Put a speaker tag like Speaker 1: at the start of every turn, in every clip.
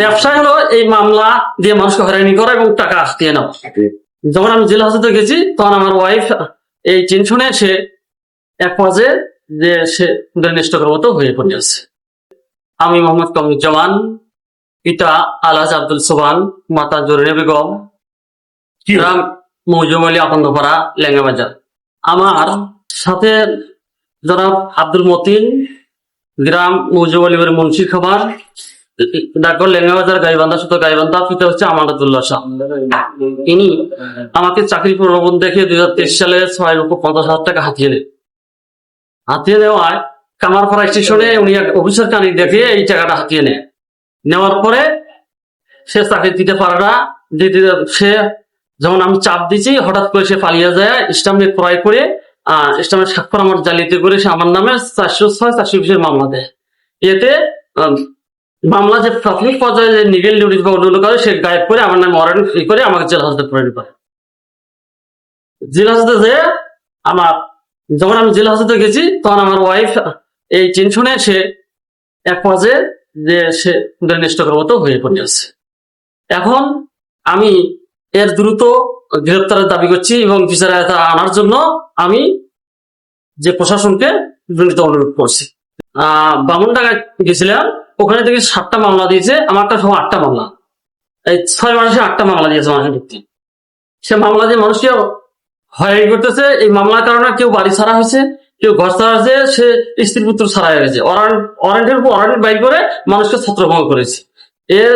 Speaker 1: ব্যবসা হলো এই মামলা দিয়ে মানুষকে হয়রানি করা এবং টাকা হাতিয়ে নেওয়া। যখন আমি জেল হাজতে গেছি তখন আমার ওয়াইফ এই টেনশনে সে এক পর্যায়ে যে সে নিষ্ঠকর মতো হয়ে পড়েছে। আমি মোহাম্মদ কামরুজ্জামান, পিতা আলহাজ আব্দুল সোবান, মাতা জরিনা বেগম, গ্রাম মৌজুম আলী আকন্দপাড়া, লেঙ্গা বাজার। আমার সাথে জনাব আব্দুল মতিন, গ্রাম মৌজুম আলী মুন্সির খাবার, ডাকঘর লেঙ্গা বাজার, গাইবান্ধা, শুধু গাইবান্ধা। পিতা হচ্ছে আমানুল্লাহ শাহ। ইনি আমাকে চাকরি প্রলোভন দেখে 2023 সালে 6,50,000 টাকা হাতিয়ে নেওয়ায় কামারপাড়া স্টেশনে উনি এক অফিসার কানি দেখে এই টাকাটা হাতিয়ে নেওয়ার পরে সে চাকরি দিতে পারে না। সে যখন আমি চাপ দিচ্ছি হঠাৎ করে সে পালিয়ে যায়, স্টাম্পে ক্রয় করে স্টাম্পের স্বাক্ষর আমার জালিয়াতি করে সে আমার নামে 406, 420 মামলা দেয়। এতে মামলা যে প্রাথমিক পর্যায়ে যে লিগেল নোটিশ বা অন্য করে সে গায়েব করে আমার নামে ওয়ারেন্ট করে আমাকে জেল হাজতে প্রেরণ করে। জেল হাজতে যে যখন আমি জেল হাজতে গেছি তখন আমার ওয়াইফ এই টেনশনে সে এক পর্যায়ে যে সে নিষ্ঠকর মতো হয়ে পড়েছে। এখন আমি এর দ্রুত গ্রেপ্তারের দাবি করছি এবং বিচারে আনার জন্য আমি যে প্রশাসনকে অনুরোধ করছি। বামুনডাঙ্গায় গেছিলাম, ওখানে থেকে 7টা মামলা দিয়েছে, আমারটা সহ 8টা মামলা। এই 6 মাসে 8টা মামলা দিয়েছে মানুষের ভিত্তি। সে মামলা দিয়ে মানুষকে হয়রানি করতেছে। এই মামলার কারণে কেউ বাড়ি ছাড়া হয়েছে, কেউ ঘর ছাড়া হয়েছে, সে স্ত্রী পুত্র ছাড়া হয়ে গেছে। ওয়ারেন্টের উপর ওয়ারেন্ট বাইর করে মানুষকে ছত্রভঙ্গ করেছে। এর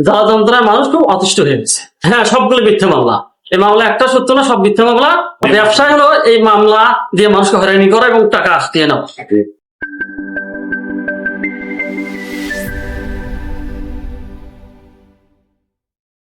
Speaker 1: জ্বালা যন্ত্রণায় মানুষ খুব অতিষ্ঠ হয়ে গেছে। হ্যাঁ, সবগুলো মিথ্যা মামলা। এই মামলা একটা সত্য না, সব মিথ্যা মামলা। ব্যবসা হলো এই মামলা দিয়ে মানুষকে হয়রানি করা এবং টাকা হাতিয়ে নেওয়া।